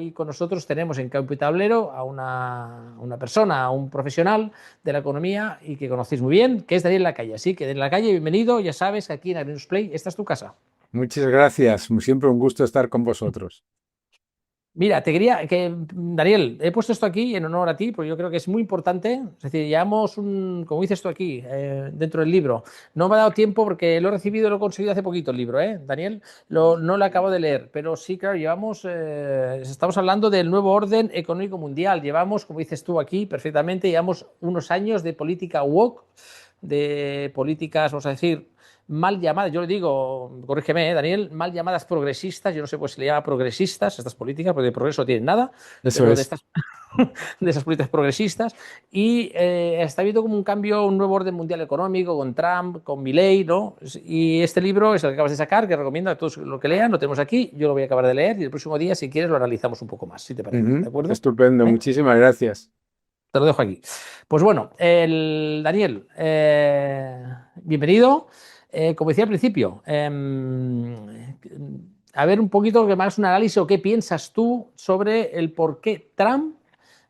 hoy con nosotros tenemos en Capitalero a una persona, a un profesional de la economía y que conocéis muy bien, que es Daniel Lacalle. Así que Daniel Lacalle, bienvenido. Ya sabes que aquí en Agrinos Play esta es tu casa. Muchas gracias. Siempre un gusto estar con vosotros. Mira, te quería que, Daniel, he puesto esto aquí en honor a ti, porque yo creo que es muy importante. Es decir, llevamos como dices tú aquí, dentro del libro. No me ha dado tiempo porque lo he recibido y lo he conseguido hace poquito el libro, Daniel. No lo acabo de leer, pero sí, claro, estamos hablando del nuevo orden económico mundial. Llevamos, como dices tú aquí, perfectamente, llevamos unos años de política woke, de políticas, vamos a decir, mal llamadas, yo le digo, corrígeme, Daniel, mal llamadas progresistas, yo no sé pues si le llama progresistas estas políticas, porque de progreso no tienen nada, Eso pero de es. estas de esas políticas progresistas, y está habiendo como un cambio, un nuevo orden mundial económico con Trump, con Milei, ¿no? Y este libro es el que acabas de sacar, que recomiendo a todos lo que lean, lo tenemos aquí, yo lo voy a acabar de leer y el próximo día, si quieres, lo analizamos un poco más, si te parece, ¿de acuerdo? Estupendo. ¿Eh? Muchísimas gracias. Te lo dejo aquí. Pues bueno, Daniel, bienvenido. Como decía al principio, a ver un poquito que me hagas un análisis o qué piensas tú sobre el por qué Trump,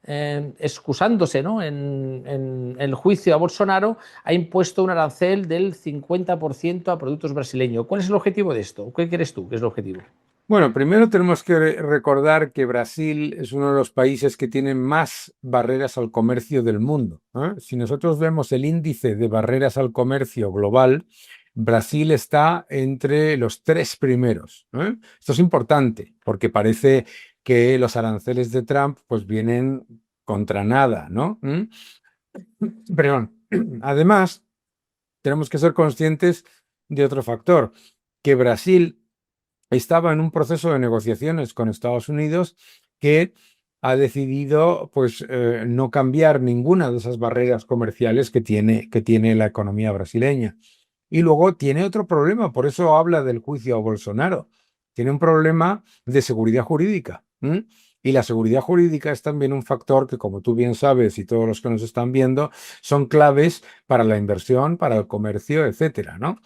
excusándose, ¿no? En el juicio a Bolsonaro, ha impuesto un arancel del 50% a productos brasileños. ¿Cuál es el objetivo de esto? ¿Qué crees tú que es el objetivo? Bueno, primero tenemos que recordar que Brasil es uno de los países que tienen más barreras al comercio del mundo, ¿eh? Si nosotros vemos el índice de barreras al comercio global, Brasil está entre los tres primeros, ¿eh? Esto es importante porque parece que los aranceles de Trump pues vienen contra nada, ¿no? Perdón. Además, tenemos que ser conscientes de otro factor, que Brasil estaba en un proceso de negociaciones con Estados Unidos que ha decidido pues, no cambiar ninguna de esas barreras comerciales que tiene la economía brasileña. Y luego tiene otro problema, por eso habla del juicio a Bolsonaro. Tiene un problema de seguridad jurídica. Y la seguridad jurídica es también un factor que, como tú bien sabes y todos los que nos están viendo, son claves para la inversión, para el comercio, etcétera, ¿no?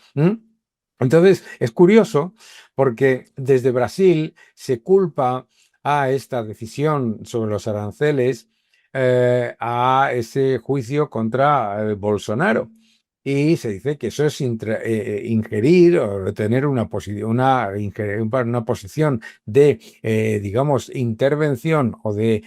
Entonces, es curioso porque desde Brasil se culpa a esta decisión sobre los aranceles, a ese juicio contra Bolsonaro. Y se dice que eso es ingerir o tener una posición de, digamos, intervención o de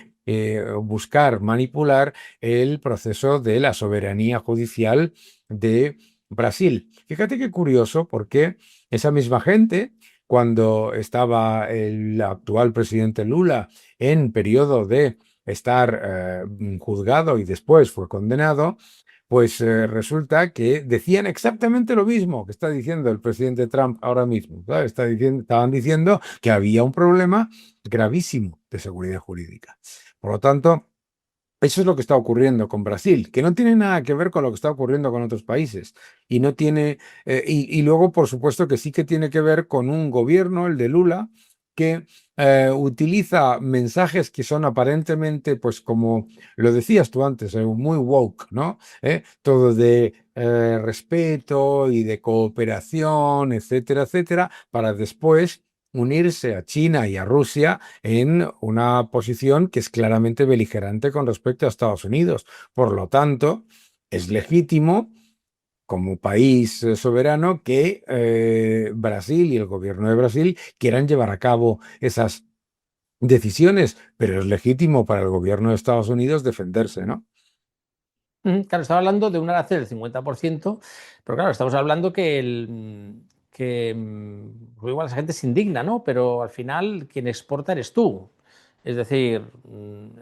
buscar manipular el proceso de la soberanía judicial de Brasil. Fíjate qué curioso, porque esa misma gente, cuando estaba el actual presidente Lula en periodo de estar juzgado y después fue condenado, pues resulta que decían exactamente lo mismo que está diciendo el presidente Trump ahora mismo. ¿Sabes? Estaban diciendo que había un problema gravísimo de seguridad jurídica. Por lo tanto, eso es lo que está ocurriendo con Brasil, que no tiene nada que ver con lo que está ocurriendo con otros países. Y no tiene, y luego, por supuesto, que sí que tiene que ver con un gobierno, el de Lula, que utiliza mensajes que son aparentemente, pues como lo decías tú antes, muy woke, ¿no? Todo de respeto y de cooperación, etcétera, etcétera, para después unirse a China y a Rusia en una posición que es claramente beligerante con respecto a Estados Unidos. Por lo tanto, es legítimo como país soberano que Brasil y el gobierno de Brasil quieran llevar a cabo esas decisiones, pero es legítimo para el gobierno de Estados Unidos defenderse, ¿no? Claro, estaba hablando de un arancel del 50%, pero claro, estamos hablando pues igual la gente se indigna, ¿no? Pero al final quien exporta eres tú. Es decir,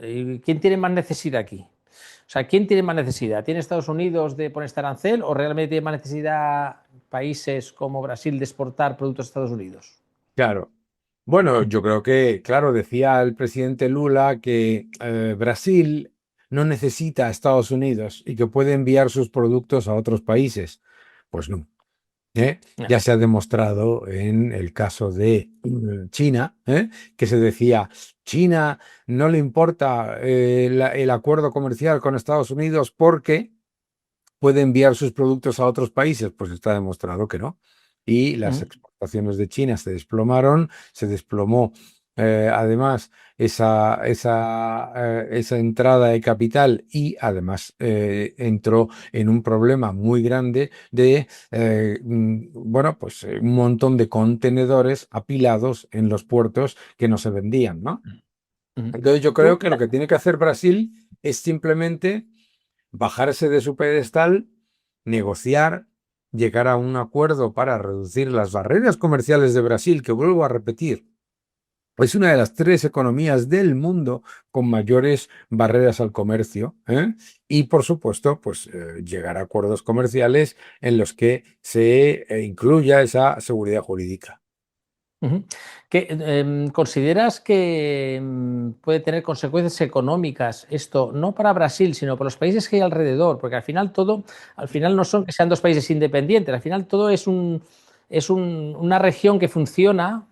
¿y quién tiene más necesidad aquí? O sea, ¿quién tiene más necesidad? ¿Tiene Estados Unidos de poner este arancel o realmente tiene más necesidad países como Brasil de exportar productos a Estados Unidos? Claro. Bueno, yo creo que, claro, decía el presidente Lula que Brasil no necesita a Estados Unidos y que puede enviar sus productos a otros países. Pues no. Ya. Ya se ha demostrado en el caso de China, que se decía, China no le importa el acuerdo comercial con Estados Unidos porque puede enviar sus productos a otros países. Pues está demostrado que no. Y las Ujú. exportaciones de China se desplomaron, se desplomó además esa entrada de capital y además entró en un problema muy grande de, bueno, pues un montón de contenedores apilados en los puertos que no se vendían, ¿no? Ujú. Entonces yo creo Tú, que lo que tiene que hacer Brasil es simplemente bajarse de su pedestal, negociar, llegar a un acuerdo para reducir las barreras comerciales de Brasil, que vuelvo a repetir, es una de las tres economías del mundo con mayores barreras al comercio, ¿eh? Y por supuesto, pues llegar a acuerdos comerciales en los que se incluya esa seguridad jurídica. ujú. ¿Consideras que puede tener consecuencias económicas esto, no para Brasil, sino para los países que hay alrededor? Porque al final no son que sean dos países independientes, al final todo una región que funciona.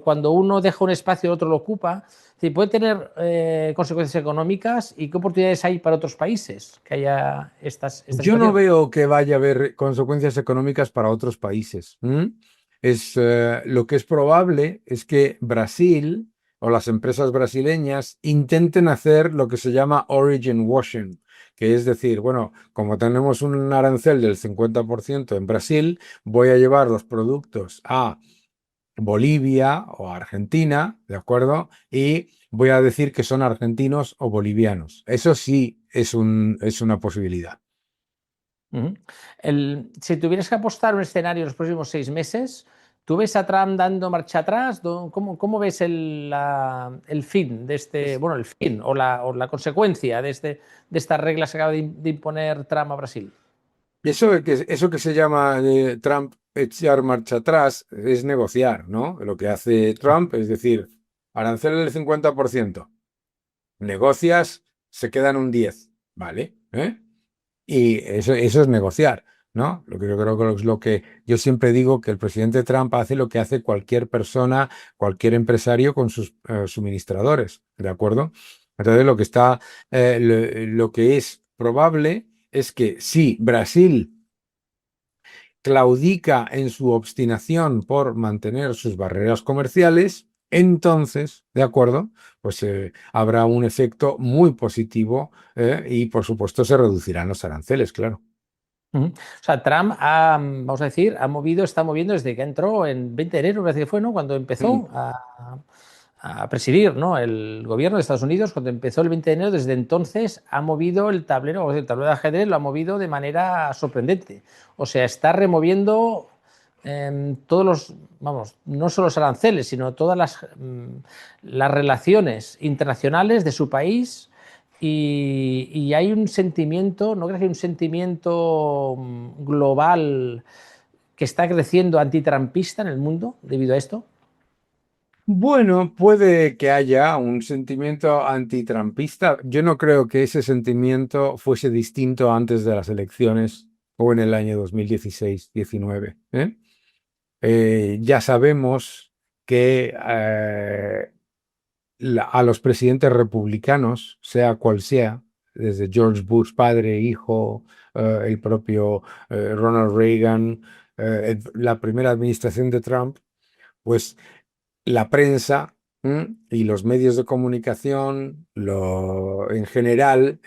Cuando uno deja un espacio, el otro lo ocupa. Sí, puede tener consecuencias económicas. ¿Y qué oportunidades hay para otros países que haya esta Yo no situación? veo que vaya a haber consecuencias económicas para otros países. Lo que es probable es que Brasil o las empresas brasileñas intenten hacer lo que se llama origin washing, que es decir, bueno, como tenemos un arancel del 50% en Brasil, voy a llevar los productos a Bolivia o a Argentina, ¿de acuerdo? Y voy a decir que son argentinos o bolivianos. Eso sí es una posibilidad. Ujú. Si tuvieras que apostar un escenario en los próximos 6 meses, ¿tú ves a Trump dando marcha atrás? ¿Cómo ves el fin de bueno, el fin o la consecuencia de estas reglas que acaba de imponer Trump a Brasil? Eso que se llama Trump echar marcha atrás es negociar, ¿no? Lo que hace Trump es decir, arancel del 50%, negocias, se quedan un 10, ¿vale? Y eso es negociar, ¿no? Lo que yo creo que es lo que yo siempre digo que el presidente Trump hace lo que hace cualquier persona, cualquier empresario con sus suministradores, ¿de acuerdo? Entonces lo que es probable es que si Brasil claudica en su obstinación por mantener sus barreras comerciales, entonces, ¿de acuerdo? Pues habrá un efecto muy positivo y por supuesto se reducirán los aranceles, claro. Ujú. O sea, Trump vamos a decir, está moviendo desde que entró en 20 de enero, me parece que fue, ¿no? Cuando Mm. empezó a presidir, ¿no? El gobierno de Estados Unidos, cuando empezó el 20 de enero, desde entonces ha movido el tablero de ajedrez lo ha movido de manera sorprendente. O sea, está removiendo todos vamos, no solo los aranceles, sino todas las relaciones internacionales de su país. Y hay un sentimiento, ¿no crees que hay un sentimiento global que está creciendo antitrampista en el mundo debido a esto? Bueno, puede que haya un sentimiento antitrampista. Yo no creo que ese sentimiento fuese distinto antes de las elecciones o en el año 2016-19. Ya sabemos que a los presidentes republicanos, sea cual sea, desde George Bush padre, hijo, el propio Ronald Reagan, la primera administración de Trump, pues la prensa y los medios de comunicación en general,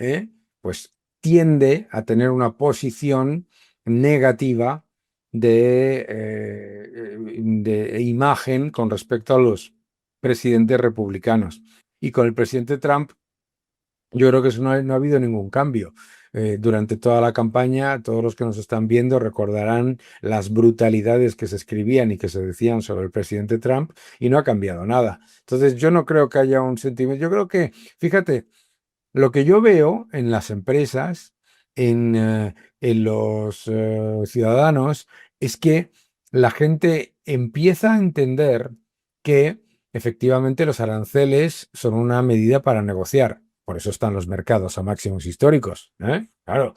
pues tiende a tener una posición negativa de imagen con respecto a los presidentes republicanos. Y con el presidente Trump yo creo que eso no ha habido ningún cambio. Durante toda la campaña, todos los que nos están viendo recordarán las brutalidades que se escribían y que se decían sobre el presidente Trump y no ha cambiado nada. Entonces, yo no creo que haya un sentimiento. Yo creo que, fíjate, lo que yo veo en las empresas, en los ciudadanos, es que la gente empieza a entender que efectivamente los aranceles son una medida para negociar. Por eso están los mercados a máximos históricos. Claro,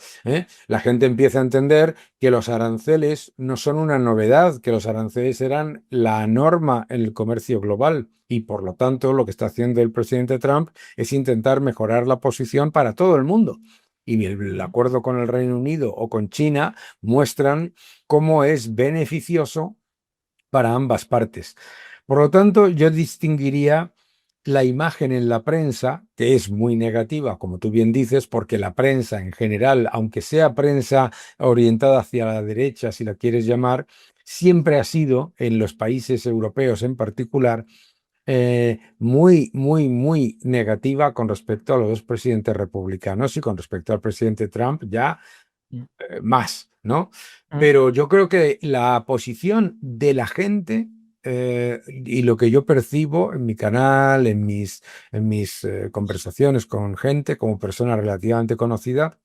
la gente empieza a entender que los aranceles no son una novedad, que los aranceles eran la norma en el comercio global y por lo tanto lo que está haciendo el presidente Trump es intentar mejorar la posición para todo el mundo. Y el acuerdo con el Reino Unido o con China muestran cómo es beneficioso para ambas partes. Por lo tanto, yo distinguiría la imagen en la prensa, que es muy negativa, como tú bien dices, porque la prensa en general, aunque sea prensa orientada hacia la derecha, si la quieres llamar, siempre ha sido, en los países europeos en particular, muy, muy, muy negativa con respecto a los dos presidentes republicanos y con respecto al presidente Trump ya Mm, más, ¿no? mm. Pero yo creo que la posición de la gente y lo que yo percibo en mi canal, en mis conversaciones con gente, como persona relativamente conocida,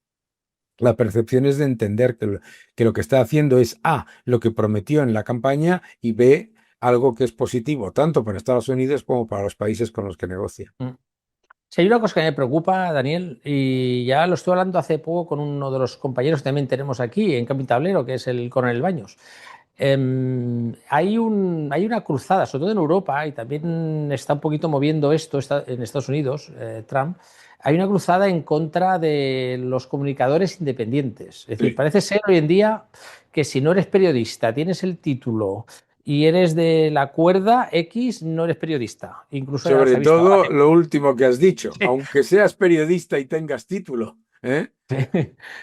la percepción es de entender que lo que está haciendo es A, lo que prometió en la campaña y B, algo que es positivo, tanto para Estados Unidos como para los países con los que negocia. Mm. Si hay una cosa que me preocupa, Daniel, y ya lo estuve hablando hace poco con uno de los compañeros que también tenemos aquí en Camping Tablero, que es el Coronel Baños. Hay una cruzada, sobre todo en Europa, y también está un poquito moviendo esto en Estados Unidos, Trump. Hay una cruzada en contra de los comunicadores independientes. Es decir, Sí. parece ser hoy en día que si no eres periodista, tienes el título y eres de la cuerda X, no eres periodista. Incluso ya se Sobre ha visto ahora. todo lo último que has dicho, Sí, aunque seas periodista y tengas título, ¿eh? sí,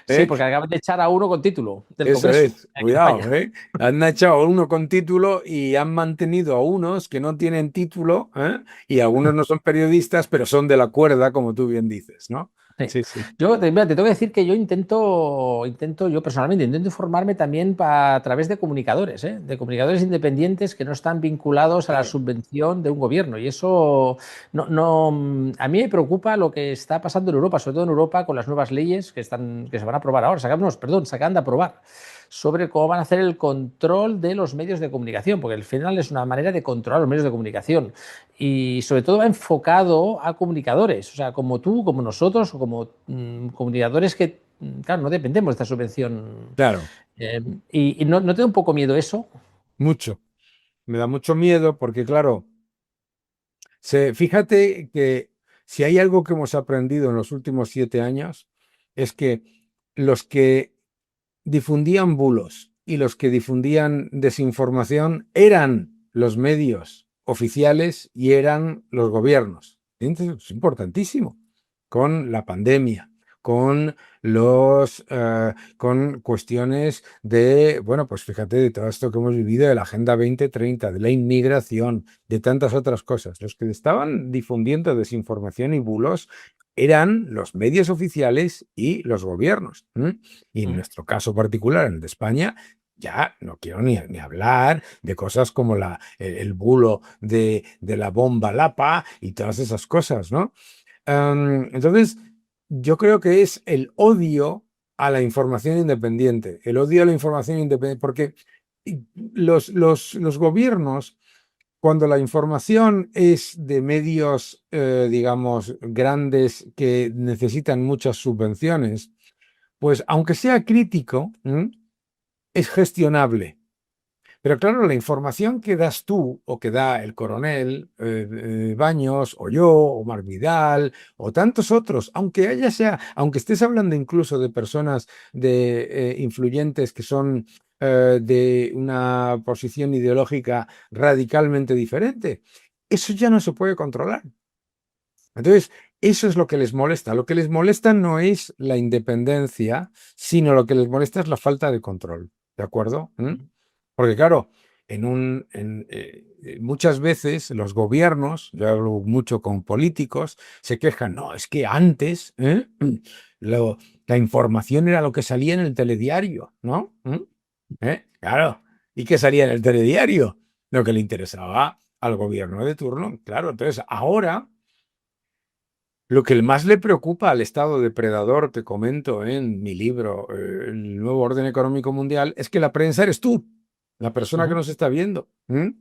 ¿Eh? porque acaban de echar a uno con título del Eso Congreso es, en cuidado, España. ¿eh? Han echado a uno con título y han mantenido a unos que no tienen título, ¿eh? Y algunos no son periodistas, pero son de la cuerda, como tú bien dices, ¿no? Sí. Sí, sí. Mira, te tengo que decir que yo yo personalmente intento informarme también a través de comunicadores, ¿eh? De comunicadores independientes que no están vinculados a la Claro. subvención de un gobierno. Y eso a mí me preocupa lo que está pasando en Europa, sobre todo en Europa con las nuevas leyes que se van a aprobar ahora, se acaban de aprobar sobre cómo van a hacer el control de los medios de comunicación, porque al final es una manera de controlar los medios de comunicación y sobre todo va enfocado a comunicadores, o sea, como tú, como nosotros, o como comunicadores que, claro, no dependemos de esta subvención. Claro, Eh, y no te da un poco miedo eso. mucho. Me da mucho miedo porque, claro, fíjate que si hay algo que hemos aprendido en los últimos 7 años, es que los que difundían bulos y los que difundían desinformación eran los medios oficiales y eran los gobiernos. Entonces, es importantísimo. Con la pandemia, con con cuestiones de, bueno, pues fíjate, de todo esto que hemos vivido de la Agenda 2030, de la inmigración, de tantas otras cosas. Los que estaban difundiendo desinformación y bulos eran los medios oficiales y los gobiernos. Y en Mm. nuestro caso particular, en el de España, ya no quiero ni hablar de cosas como el bulo de la bomba Lapa y todas esas cosas, ¿no? Entonces, yo creo que es el odio a la información independiente, el odio a la información independiente, porque los gobiernos, cuando la información es de medios, digamos, grandes que necesitan muchas subvenciones, pues aunque sea crítico, es gestionable. Pero claro, la información que das tú o que da el coronel Baños o yo o Mar Vidal o tantos otros, aunque estés hablando incluso de personas de influyentes que son de una posición ideológica radicalmente diferente, eso ya no se puede controlar. Entonces, eso es lo que les molesta. Lo que les molesta no es la independencia, sino lo que les molesta es la falta de control. ¿De acuerdo? Porque claro, muchas veces los gobiernos, yo hablo mucho con políticos, se quejan, no, es que antes lo- la información era lo que salía en el telediario, ¿no? Claro. ¿Y qué salía en el telediario? Lo que le interesaba al gobierno de turno. Claro, entonces ahora lo que más le preocupa al Estado depredador, te comento en mi libro, El nuevo orden económico mundial, es que la prensa eres tú, la persona que Ujú. nos está viendo.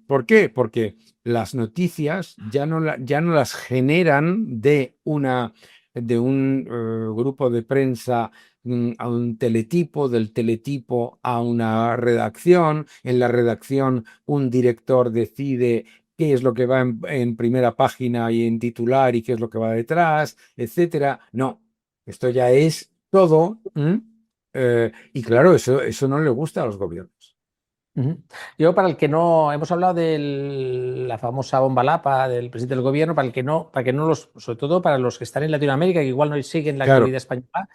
¿Por qué? Porque las noticias ya no las generan de un grupo de prensa a un teletipo, del teletipo a una redacción, en la redacción un director decide qué es lo que va en primera página y en titular y qué es lo que va detrás, etcétera. No, esto ya es todo. Y claro, eso no le gusta a los gobiernos. Ujú. Yo, para el que no, hemos hablado de la famosa bomba Lapa del presidente del gobierno, para el que no los, sobre todo para los que están en Latinoamérica, que igual no siguen la Claro, actualidad española,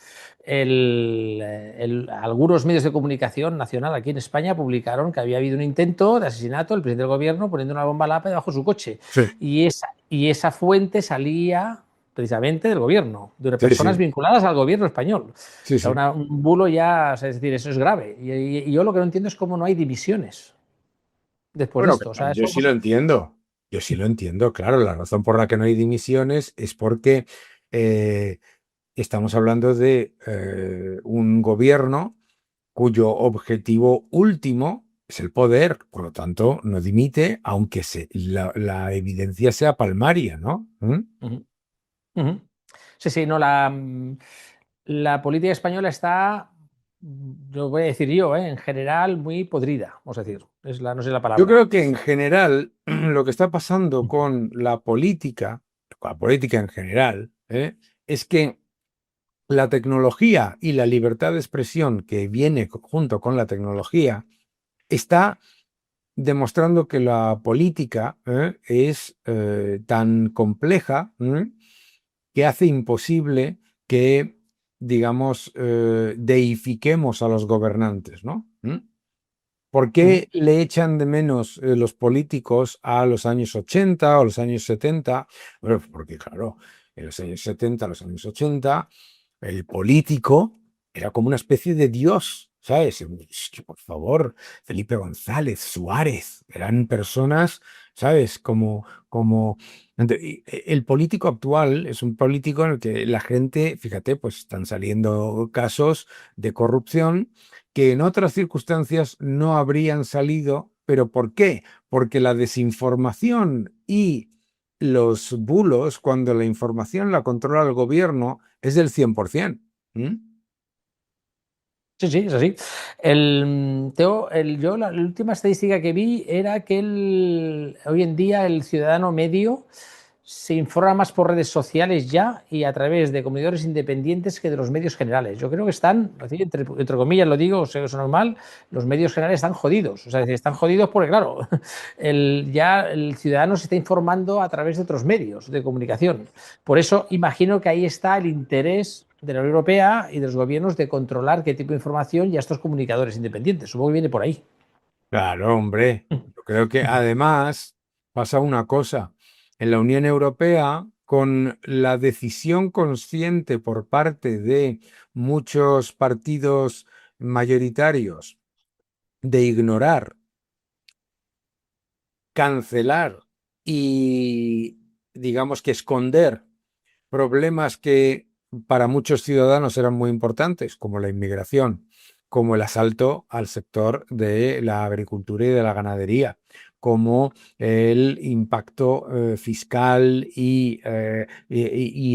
algunos medios de comunicación nacional aquí en España publicaron que había habido un intento de asesinato del presidente del gobierno poniendo una bomba Lapa debajo de su coche. sí, Y esa fuente salía precisamente del gobierno, de sí, personas sí, vinculadas al gobierno español. sí, O sea, sí. un bulo ya, o sea, es decir, eso es grave. Y yo lo que no entiendo es cómo no hay divisiones después de Bueno, esto. O sea, yo eso, sí lo pues, entiendo. Yo sí lo entiendo, claro. La razón por la que no hay dimisiones es porque eh, estamos hablando de un gobierno cuyo objetivo último es el poder, por lo tanto, no dimite, aunque la evidencia sea palmaria, ¿no? ¿Mm? ujú, ujú. Sí, sí, no, la política española está, yo voy a decir yo, en general muy podrida, vamos a decir, no sé la Yo palabra. creo que en general lo que está pasando con la política en general, es que la tecnología y la libertad de expresión que viene junto con la tecnología está demostrando que la política es tan compleja que hace imposible que, digamos, deifiquemos a los gobernantes, ¿no? ¿Por Ujú. qué le echan de menos los políticos a los años 80 o los años 70? Bueno, porque claro, en los años 70, los años 80, el político era como una especie de dios, ¿sabes? Es que, por favor, Felipe González, Suárez, eran personas, ¿sabes? El político actual es un político en el que la gente, fíjate, pues están saliendo casos de corrupción que en otras circunstancias no habrían salido. ¿Pero por qué? Porque la desinformación y los bulos, cuando la información la controla el gobierno, es del 100%. ¿Mm? Sí, sí, es así. Yo la última estadística que vi era que hoy en día el ciudadano medio se informa más por redes sociales ya y a través de comunicadores independientes que de los medios generales. Yo creo que están, así, entre comillas lo digo, sé que eso es normal, los medios generales están jodidos. O sea, es decir, están jodidos porque, claro, ya el ciudadano se está informando a través de otros medios de comunicación. Por eso imagino que ahí está el interés de la Unión Europea y de los gobiernos de controlar qué tipo de información y a estos comunicadores independientes. Supongo que viene por ahí. Claro, hombre. Yo creo que además pasa una cosa. En la Unión Europea, con la decisión consciente por parte de muchos partidos mayoritarios de ignorar, cancelar y, digamos que esconder problemas que para muchos ciudadanos eran muy importantes, como la inmigración, como el asalto al sector de la agricultura y de la ganadería, como el impacto fiscal y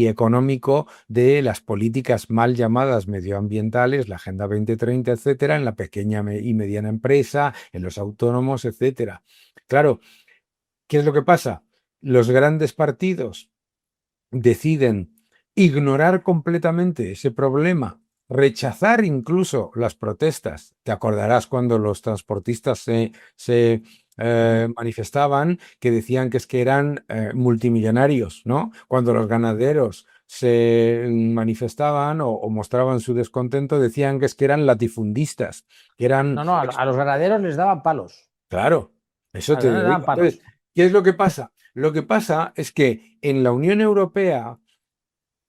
económico de las políticas mal llamadas medioambientales, la Agenda 2030, etcétera, en la pequeña y mediana empresa, en los autónomos, etcétera. Claro, ¿qué es lo que pasa? Los grandes partidos deciden ignorar completamente ese problema, rechazar incluso las protestas. Te acordarás cuando los transportistas se manifestaban, que decían que es que eran multimillonarios, ¿no? Cuando los ganaderos se manifestaban o mostraban su descontento, decían que es que eran latifundistas, que eran... No, no, a los ganaderos les daban palos. Claro, eso A los te ganaderos les daban digo. Entonces, palos. ¿qué es lo que pasa? Lo que pasa es que en la Unión Europea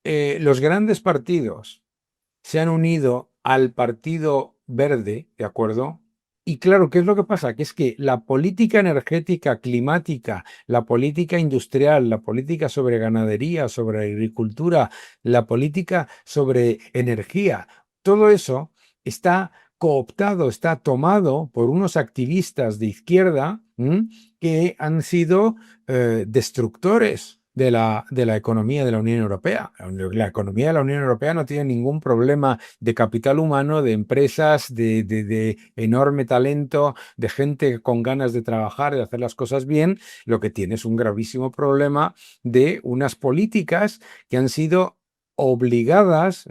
los grandes partidos se han unido al Partido Verde, ¿de acuerdo? Y claro, ¿qué es lo que pasa? Que es que la política energética, climática, la política industrial, la política sobre ganadería, sobre agricultura, la política sobre energía, todo eso está cooptado, está tomado por unos activistas de izquierda que han sido destructores de la economía de la Unión Europea. La economía de la Unión Europea no tiene ningún problema de capital humano, de empresas, de enorme talento, de gente con ganas de trabajar, de hacer las cosas bien. Lo que tiene es un gravísimo problema de unas políticas que han sido obligadas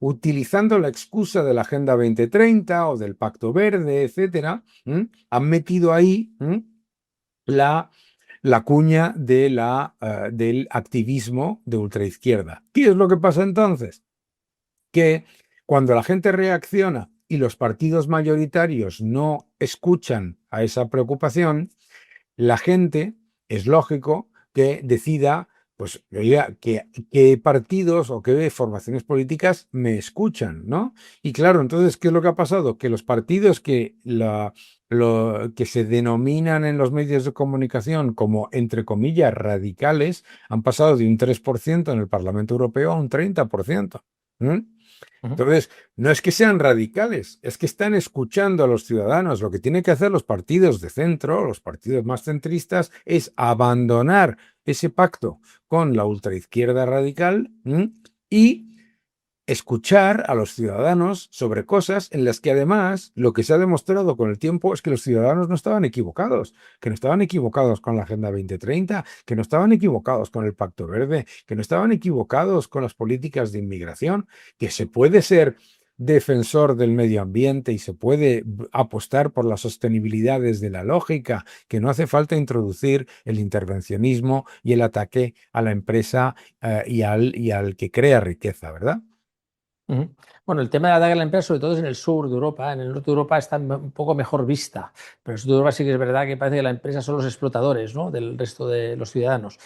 utilizando la excusa de la Agenda 2030 o del Pacto Verde, etcétera, han metido ahí la, la cuña del activismo de ultraizquierda. ¿Qué es lo que pasa entonces? Que cuando la gente reacciona y los partidos mayoritarios no escuchan a esa preocupación, la gente, es lógico, que decida, pues, oiga, qué partidos o qué formaciones políticas me escuchan, ¿no? Y claro, entonces, ¿qué es lo que ha pasado? Que los partidos que se denominan en los medios de comunicación como, entre comillas, radicales, han pasado de un 3% en el Parlamento Europeo a un 30%. Ujú. Entonces, no es que sean radicales, es que están escuchando a los ciudadanos. Lo que tienen que hacer los partidos de centro, los partidos más centristas, es abandonar ese pacto con la ultraizquierda radical, y escuchar a los ciudadanos sobre cosas en las que además lo que se ha demostrado con el tiempo es que los ciudadanos no estaban equivocados, que no estaban equivocados con la Agenda 2030, que no estaban equivocados con el Pacto Verde, que no estaban equivocados con las políticas de inmigración, que se puede ser defensor del medio ambiente y se puede apostar por la sostenibilidad desde la lógica, que no hace falta introducir el intervencionismo y el ataque a la empresa, y al que crea riqueza, ¿verdad? Ujú. Bueno, el tema de la daga en la empresa, sobre todo es en el sur de Europa. En el norte de Europa está un poco mejor vista, pero en el sur de Europa sí que es verdad que parece que la empresa son los explotadores, ¿no?, del resto de los ciudadanos.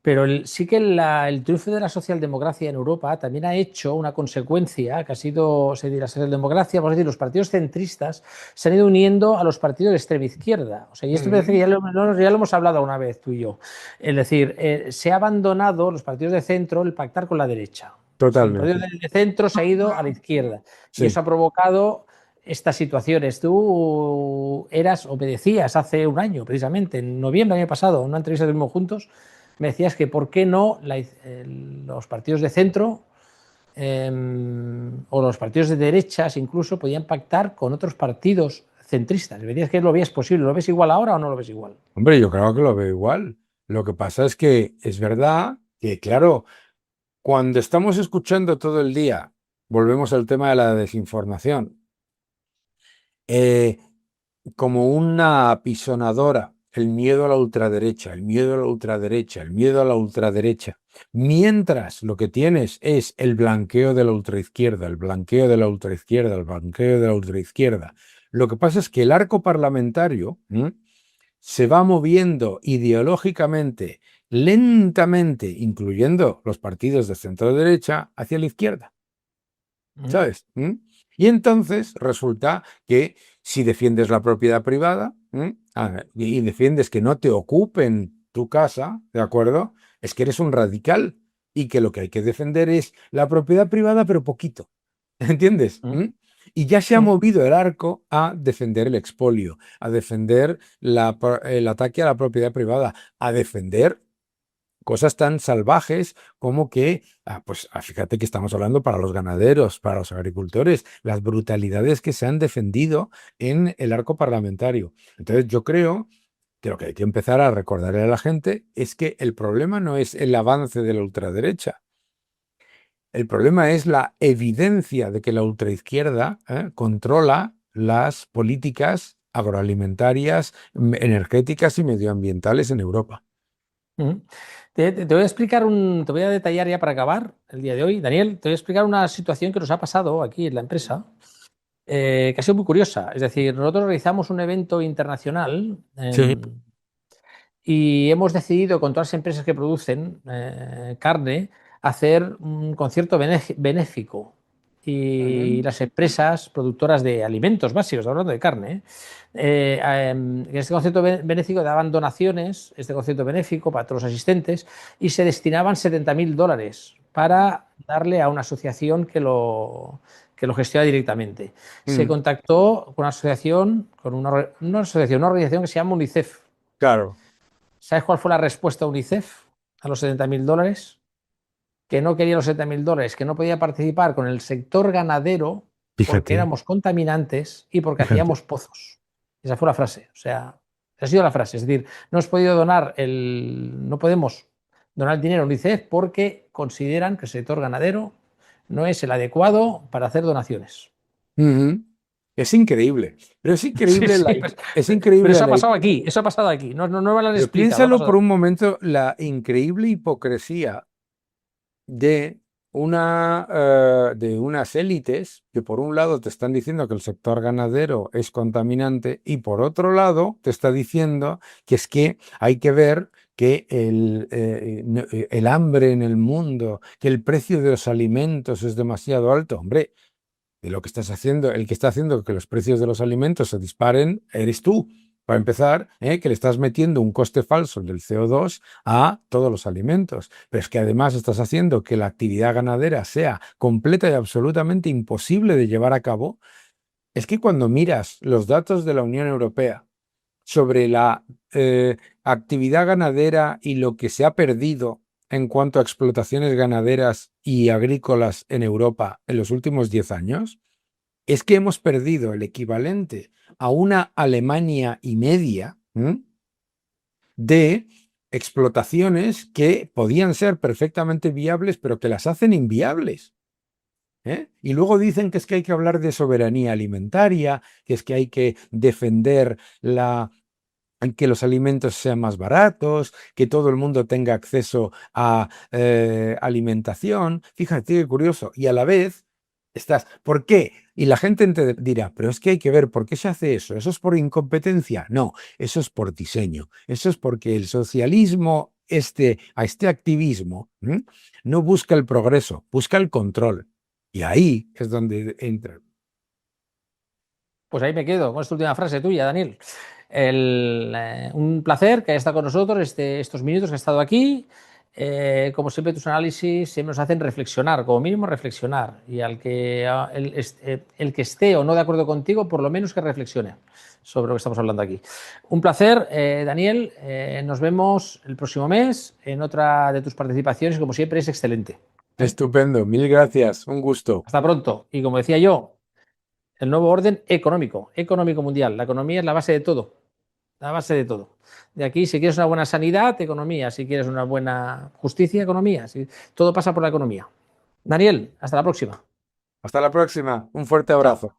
Pero sí que el triunfo de la socialdemocracia en Europa también ha hecho una consecuencia que ha sido, se dirá, la socialdemocracia, vamos a decir, los partidos centristas se han ido uniendo a los partidos de extrema izquierda. O sea, y esto parece que ya lo hemos hablado una vez tú y yo. Es decir, se ha abandonado los partidos de centro el pactar con la derecha. O sea, el partido Totalmente. de centro se ha ido a la izquierda y Sí. eso ha provocado estas situaciones. Tú obedecías hace un año, precisamente, en noviembre del año pasado, en una entrevista que tuvimos juntos, me decías que por qué no los partidos de centro, o los partidos de derechas incluso podían pactar con otros partidos centristas. Me decías que lo veías posible. ¿Lo ves igual ahora o no lo ves igual? Hombre, yo creo que lo veo igual. Lo que pasa es que es verdad que, claro, cuando estamos escuchando todo el día, volvemos al tema de la desinformación, eh, como una apisonadora, el miedo a la ultraderecha, el miedo a la ultraderecha, el miedo a la ultraderecha, mientras lo que tienes es el blanqueo de la ultraizquierda, el blanqueo de la ultraizquierda, el blanqueo de la ultraizquierda. Lo que pasa es que el arco parlamentario se va moviendo ideológicamente, lentamente, incluyendo los partidos de centro derecha, hacia la izquierda, Ujú. ¿sabes? Y entonces resulta que si defiendes la propiedad privada, y defiendes que no te ocupen tu casa, ¿de acuerdo? Es que eres un radical y que lo que hay que defender es la propiedad privada, pero poquito. ¿Entiendes? Ujú. Y ya se ha Ujú. movido el arco a defender el expolio, a defender el ataque a la propiedad privada, a defender cosas tan salvajes como que, pues fíjate que estamos hablando para los ganaderos, para los agricultores, las brutalidades que se han defendido en el arco parlamentario. Entonces yo creo que lo que hay que empezar a recordarle a la gente es que el problema no es el avance de la ultraderecha. El problema es la evidencia de que la ultraizquierda controla las políticas agroalimentarias, energéticas y medioambientales en Europa. Ujú. Te voy a explicar te voy a detallar ya para acabar el día de hoy, Daniel, te voy a explicar una situación que nos ha pasado aquí en la empresa, que ha sido muy curiosa. Es decir, nosotros realizamos un evento internacional, Sí. y hemos decidido con todas las empresas que producen carne hacer un concierto benéfico. Y Ujú. las empresas productoras de alimentos básicos, hablando de carne, en este concierto benéfico daban donaciones, este concierto benéfico para todos los asistentes, y se destinaban $70.000 para darle a una asociación que lo gestiona directamente. Se Mm, contactó con una asociación, una organización que se llama UNICEF. claro, ¿Sabes cuál fue la respuesta de UNICEF a los $70.000? Que no quería los $70.000, que no podía participar con el sector ganadero porque fíjate, éramos contaminantes y porque fíjate. hacíamos pozos. Esa fue la frase. O sea, esa ha sido la frase. Es decir, no podemos donar el dinero a UNICEF porque consideran que el sector ganadero no es el adecuado para hacer donaciones. Ujú. Es increíble, pero Sí, sí, pues, es pero increíble eso ha la, pasado aquí, eso ha pasado aquí. No, no, no me lo han pero explicado, ha piénsalo por pasado. un momento la increíble hipocresía de de unas élites que por un lado te están diciendo que el sector ganadero es contaminante y por otro lado te está diciendo que es que hay que ver que el hambre en el mundo, que el precio de los alimentos es demasiado alto. Hombre, de lo que estás haciendo, el que está haciendo que los precios de los alimentos se disparen, eres tú. Para empezar, que le estás metiendo un coste falso del CO2 a todos los alimentos. Pero es que además estás haciendo que la actividad ganadera sea completa y absolutamente imposible de llevar a cabo. Es que cuando miras los datos de la Unión Europea sobre la actividad ganadera y lo que se ha perdido en cuanto a explotaciones ganaderas y agrícolas en Europa en los últimos 10 años, es que hemos perdido el equivalente a una Alemania y media, ¿m?, de explotaciones que podían ser perfectamente viables, pero que las hacen inviables. Y luego dicen que es que hay que hablar de soberanía alimentaria, que es que hay que defender que los alimentos sean más baratos, que todo el mundo tenga acceso a alimentación. Fíjate qué curioso. Y a la vez ¿por qué? Y la gente te dirá, pero es que hay que ver por qué se hace eso. ¿Eso es por incompetencia? No, eso es por diseño. Eso es porque el socialismo, a este activismo, no busca el progreso, busca el control. Y ahí es donde entra. Pues ahí me quedo con esta última frase tuya, Daniel. Un placer que haya estado con nosotros estos minutos que ha estado aquí. Como siempre, tus análisis siempre nos hacen reflexionar, como mínimo reflexionar. Y el que esté o no de acuerdo contigo, por lo menos que reflexione sobre lo que estamos hablando aquí. Un placer, Daniel. Nos vemos el próximo mes en otra de tus participaciones. Como siempre, es excelente. Estupendo, mil gracias, un gusto. Hasta pronto. Y como decía yo, el nuevo orden económico mundial. La economía es la base de todo, la base de todo. De aquí, si quieres una buena sanidad, economía. Si quieres una buena justicia, economía. Todo pasa por la economía. Daniel, hasta la próxima. Hasta la próxima, un fuerte Chao. abrazo.